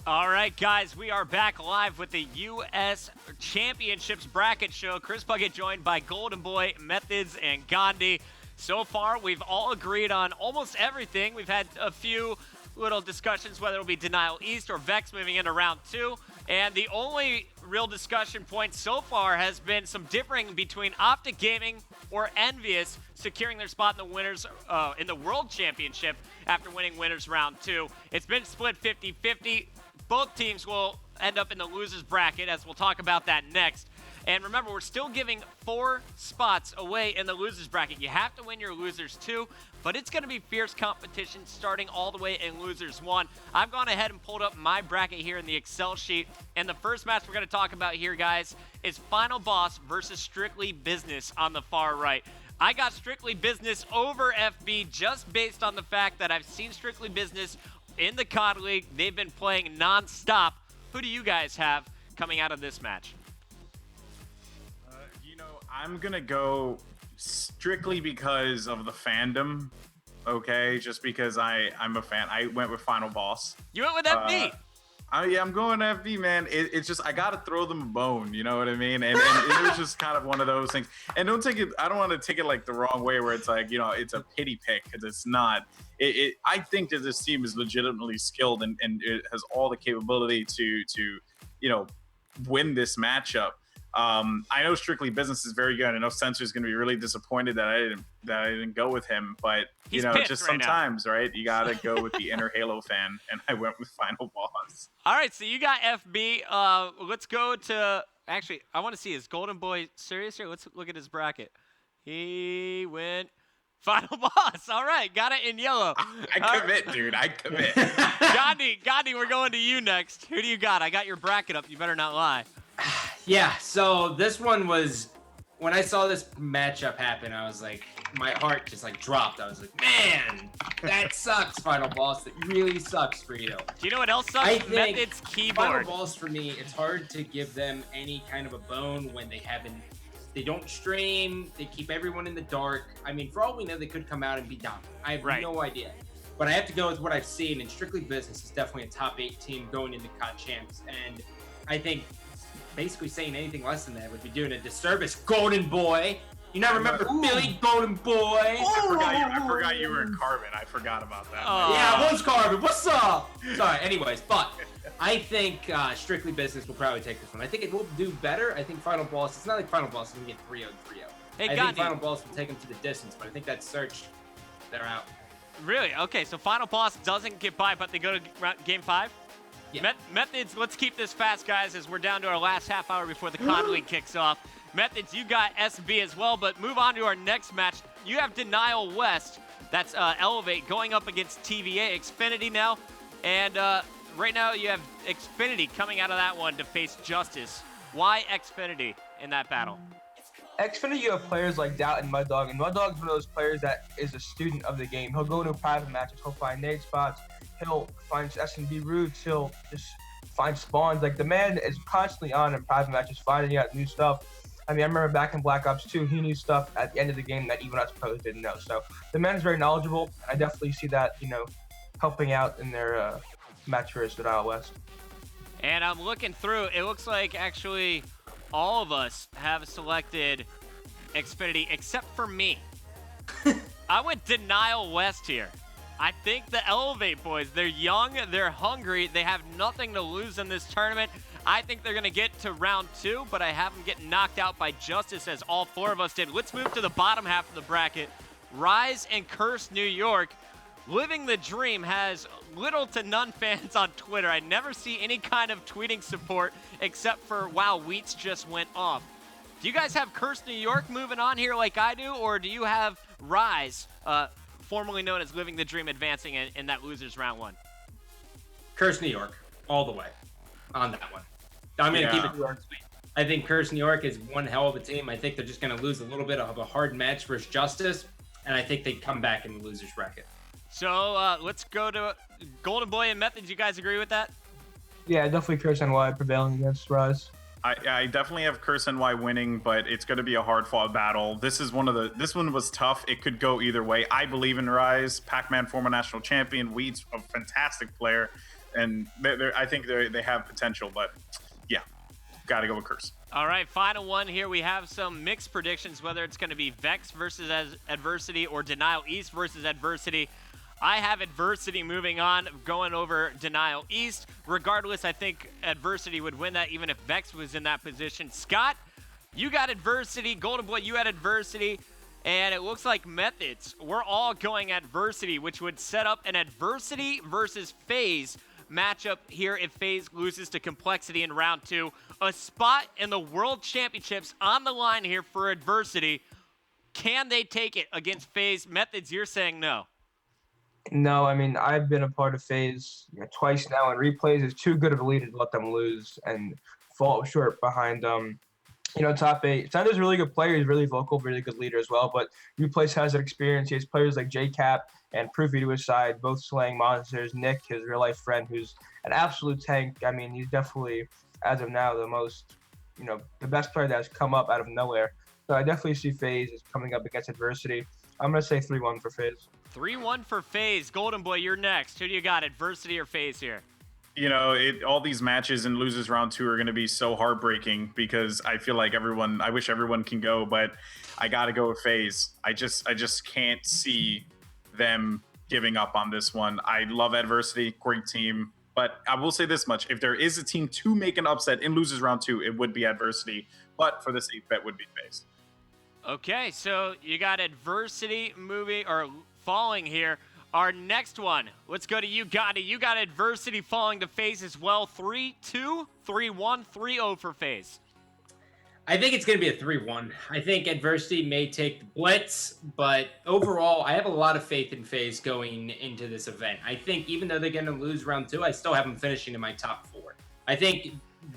All right, guys, we are back live with the U.S. Championships Bracket Show. Chris Puckett joined by Goldenboy, Methodz, and Gandhi. So far, we've all agreed on almost everything. We've had a few little discussions, whether it'll be Denial East or Vex moving into round 2. And the only real discussion point so far has been some differing between Optic Gaming or Envious securing their spot in the winners in the World Championship after winning winners round 2. It's been split 50-50. Both teams will end up in the losers bracket, as we'll talk about that next. And remember, we're still giving 4 spots away in the losers bracket. You have to win your losers 2, but it's going to be fierce competition starting all the way in losers 1. I've gone ahead and pulled up my bracket here in the Excel sheet, and the first match we're going to talk about here, guys, is Final Boss versus Strictly Business on the far right. I got Strictly Business over FB just based on the fact that I've seen Strictly Business in the CoD League. They've been playing non-stop. Who do you guys have coming out of this match? I'm going to go strictly because of the fandom, okay? Just because I'm a fan. I went with Final Boss. You went with FB? Yeah, I'm going FB, man. It's just, I got to throw them a bone, you know what I mean? And it was just kind of one of those things. And don't take it, I don't want to take it like the wrong way where it's like, you know, it's a pity pick, because it's not. I think that this team is legitimately skilled and it has all the capability to you know, win this matchup. I know Strictly Business is very good. I know Sensor is going to be really disappointed that I didn't go with him, but you know, just sometimes, right? You got to go with the inner Halo fan, and I went with Final Boss. All right, so you got FB. Let's go to, actually, I want to see, is Goldenboy serious here? Let's look at his bracket. He went Final Boss. All right, got it in yellow. I commit, dude. I commit. Gandhi, we're going to you next. Who do you got? I got your bracket up. You better not lie. Yeah, so this one was, when I saw this matchup happen, I was like, my heart just like dropped. I was like, man, that sucks, Final Boss. That really sucks for you. Do you know what else sucks? I think Method's keyboard. Final Boss, for me, it's hard to give them any kind of a bone when they don't stream, they keep everyone in the dark. I mean, for all we know, they could come out and be dominant. I have no idea. But I have to go with what I've seen, and Strictly Business is definitely a top 8 team going into CoD Champs. And I think basically saying anything less than that would be doing a disservice. Goldenboy. You not remember Billy Goldenboy? I forgot you were in Carbon. I forgot about that. Yeah, I was Carbon. What's up? Sorry, anyways, but I think Strictly Business will probably take this one. I think it will do better. I think Final Boss, it's not like Final Boss is going to get 3-0 3-0. Hey, I think Final Boss will take them to the distance, but I think that search, they're out. Really? Okay, so Final Boss doesn't get by, but they go to game 5? Yeah. Methodz, let's keep this fast, guys, as we're down to our last half hour before the CoD League kicks off. Methodz, you got SB as well, but move on to our next match. You have Denial West. That's Elevate going up against TVA. Xfinity now. And right now you have Xfinity coming out of that one to face Justice. Why Xfinity in that battle? Xfinity, you have players like Doubt and Muddog, and Muddog's one of those players that is a student of the game. He'll go into private matches, he'll find nade spots, he'll find SMB routes, he'll just find spawns. Like, the man is constantly on in private matches, finding out new stuff. I mean, I remember back in Black Ops 2, he knew stuff at the end of the game that even us pros didn't know. So the man is very knowledgeable. I definitely see that, you know, helping out in their match versus Denial West. And I'm looking through, it looks like actually all of us have selected Xfinity except for me. I went Denial West here. I think the Elevate boys, they're young, they're hungry, they have nothing to lose in this tournament. I think they're going to get to round 2, but I have them getting knocked out by Justice, as all 4 of us did. Let's move to the bottom half of the bracket. Rise and Curse New York. Living the Dream has little to none fans on Twitter. I never see any kind of tweeting support except for, wow, Wheats just went off. Do you guys have Curse New York moving on here like I do, or do you have Rise, formerly known as Living the Dream, advancing in that losers round 1? Curse New York, all the way on that one. I'm going to keep it short and sweet. I think Curse New York is one hell of a team. I think they're just going to lose a little bit of a hard match versus Justice, and I think they come back in the losers bracket. So let's go to Goldenboy and Methodz. You guys agree with that? Yeah, definitely Curse NY prevailing against Rise. I definitely have Curse NY winning, but it's going to be a hard-fought battle. This one was tough. It could go either way. I believe in Rise. Pac-Man, former national champion. Weed's a fantastic player. and I think they have potential, but yeah, got to go with Curse. All right, final one here. We have some mixed predictions, whether it's going to be Vex versus Adversity or Denial East versus Adversity. I have Adversity moving on, going over Denial East. Regardless, I think Adversity would win that even if Vex was in that position. Scott, you got Adversity. Goldenboy, you had Adversity. And it looks like Methodz, we're all going Adversity, which would set up an Adversity versus FaZe matchup here if FaZe loses to Complexity in round 2. A spot in the World Championships on the line here for Adversity. Can they take it against FaZe? Methodz, you're saying no. No, I mean, I've been a part of FaZe twice now, and replays is too good of a leader to let them lose and fall short behind top 8. Sander's a really good player. He's really vocal, really good leader as well. But Replays has that experience. He has players like J-Cap and Proofy to his side, both slaying monsters. Nick, his real-life friend, who's an absolute tank. I mean, he's definitely, as of now, the best player that has come up out of nowhere. So I definitely see FaZe as coming up against Adversity. I'm going to say 3-1 for FaZe. 3-1 for FaZe. Goldenboy, you're next. Who do you got, Adversity or FaZe here? All these matches in losers round 2 are going to be so heartbreaking because I feel like I wish everyone can go, but I got to go with FaZe. I just can't see them giving up on this one. I love Adversity, great team, but I will say this much. If there is a team to make an upset in losers round 2, it would be Adversity, but for the safe bet would be FaZe. Okay, so you got Adversity falling here. Our next one, let's go to you, Gandhi. You got Adversity falling to FaZe as well. 3-2, 3-1, 3-0 for FaZe. I think it's going to be a 3-1. I think Adversity may take the blitz, but overall, I have a lot of faith in FaZe going into this event. I think even though they're going to lose round 2, I still have them finishing in my top 4. I think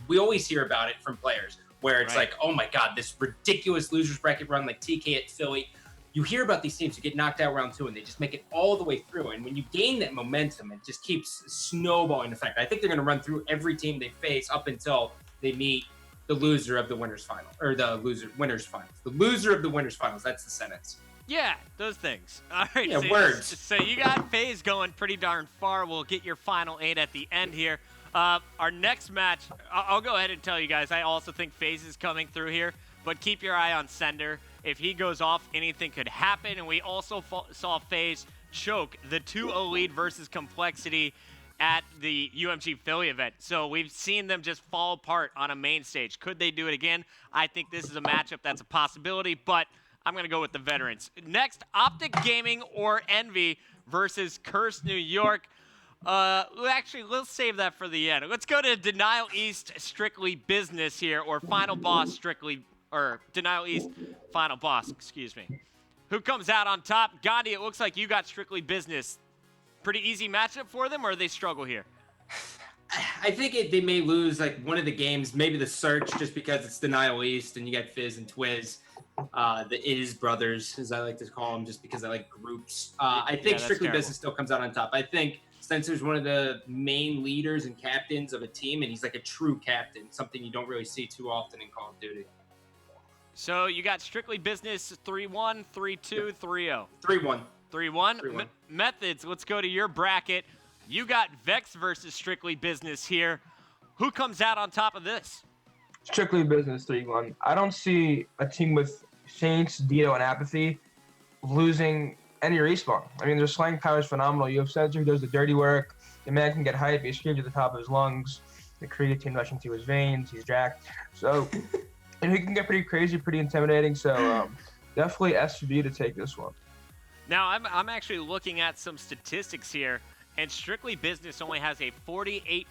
we always hear about it from players where it's like, oh my God, this ridiculous losers bracket run like TK at Philly. You hear about these teams who get knocked out round 2 and they just make it all the way through. And when you gain that momentum, it just keeps snowballing effect. I think they're going to run through every team they face up until they meet the loser of the winners final, or the winners finals. The loser of the winners finals. That's the sentence. Yeah, those things. All right. Yeah, words. So you got FaZe going pretty darn far. We'll get your final 8 at the end here. Our next match, I'll go ahead and tell you guys, I also think FaZe is coming through here, but keep your eye on Sender. If he goes off, anything could happen. And we also saw FaZe choke the 2-0 lead versus Complexity at the UMG Philly event. So we've seen them just fall apart on a main stage. Could they do it again? I think this is a matchup that's a possibility, but I'm going to go with the veterans. Next, Optic Gaming or Envy versus Curse New York. Actually, let's save that for the end. Let's go to Denial East Strictly Business here, or Final Boss Denial East Final Boss, excuse me. Who comes out on top? Gandhi, it looks like you got Strictly Business. Pretty easy matchup for them, or they struggle here? I think they may lose like one of the games, maybe the search, just because it's Denial East and you got Fizz and Twiz, the Is brothers, as I like to call them, just because I like groups. I think Strictly Business still comes out on top. I think Spencer's one of the main leaders and captains of a team, and he's like a true captain, something you don't really see too often in Call of Duty. So you got Strictly Business 3-1, 3-2, 3-0. 3-1. 3-1. Methodz, let's go to your bracket. You got Vex versus Strictly Business here. Who comes out on top of this? Strictly Business 3-1. I don't see a team with Saints, Dito, and Apathy losing any respawn. I mean, their slang power is phenomenal. You have Sensor who does the dirty work. The man can get hype. He screams at the top of his lungs. The creatine rushing through his veins. He's jacked. So, and he can get pretty crazy, pretty intimidating. So, definitely SVB to take this one. Now, I'm actually looking at some statistics here, and Strictly Business only has a 48%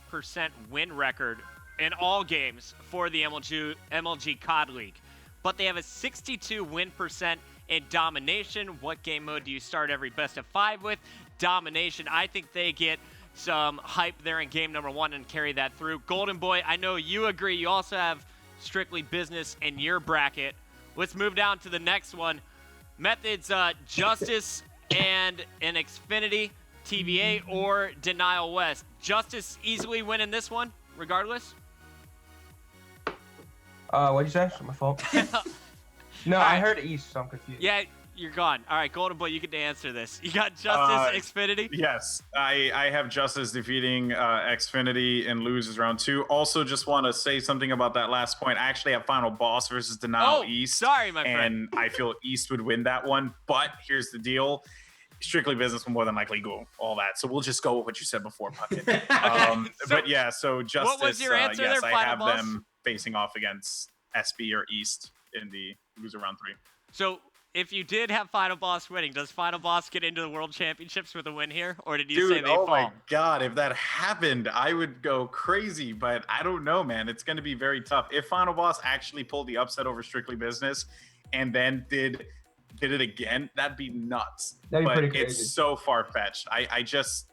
win record in all games for the MLG CoD League. But they have a 62 win percent in Domination. What game mode do you start every best of 5 with? Domination. I think they get some hype there in game number 1 and carry that through. Goldenboy, I know you agree. You also have Strictly Business in your bracket. Let's move down to the next one. Methodz, Justice and an Xfinity, TVA, or Denial West. Justice easily winning this one, regardless? What'd you say? My fault. No, I heard East, so I'm confused. Yeah, you're gone. All right, Goldenboy, you get to answer this. You got Justice, Xfinity? Yes, I have Justice defeating Xfinity and loses round 2. Also, just want to say something about that last point. I actually have Final Boss versus Denial East. Sorry, my friend. And I feel East would win that one. But here's the deal. Strictly Business will more than likely go all that. So we'll just go with what you said before, Puckett. So so Justice, what was your answer yes, there, I Final have Boss? them facing off against SB or East in the loser round 3. So if you did have Final Boss winning, does Final Boss get into the World Championships with a win here? Or did you say they fall? Oh my God, if that happened, I would go crazy, but I don't know, man. It's going to be very tough. If Final Boss actually pulled the upset over Strictly Business and then did it again, that'd be nuts. That'd be but pretty crazy. It's so far-fetched. I just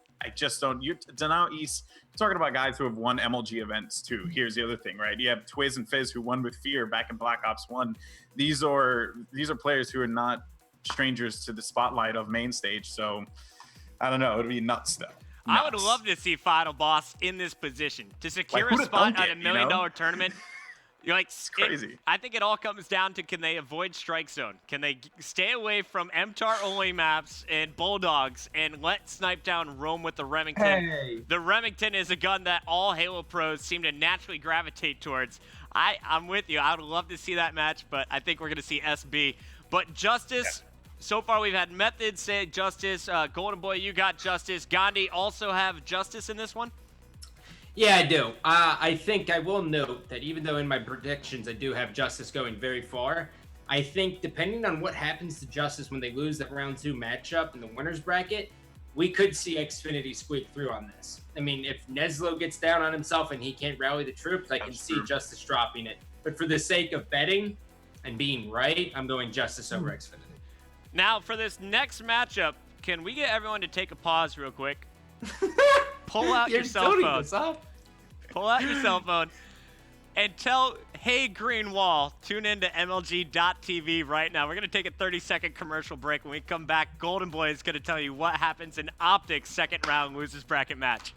don't. Denial East, talking about guys who have won MLG events too. Here's the other thing, right? You have Twiz and Fizz who won with Fear back in Black Ops 1. These are players who are not strangers to the spotlight of main stage. So I don't know. It'd be nuts though. I would love to see Final Boss in this position to secure Like, a who'da spot thunk at it, $1 million tournament. You're like, It's crazy. I think it all comes down to, can they avoid strike zone? Can they stay away from MTAR only maps and Bulldogs and let Snipe Down roam with the Remington? Hey. The Remington is a gun that all Halo pros seem to naturally gravitate towards. I'm with you. I would love to see that match, but I think we're going to see SB. But Justice, so far we've had Methodz say Justice. Goldenboy, you got Justice. Gandhi also have Justice in this one? Yeah, I do. I think I will note that even though in my predictions I do have Justice going very far, I think depending on what happens to Justice when they lose that round 2 matchup in the winner's bracket, we could see Xfinity squeak through on this. I mean, if Neslo gets down on himself and he can't rally the troops, I can see Justice dropping it. But for the sake of betting and being right, I'm going Justice over Xfinity. Now, for this next matchup, can we get everyone to take a pause real quick? Pull out your cell phone. Pull out your cell phone and tell Hey Green Wall, tune into MLG.TV right now. We're going to take a 30-second commercial break. When we come back, Goldenboy is going to tell you what happens in Optic's second round losers bracket match.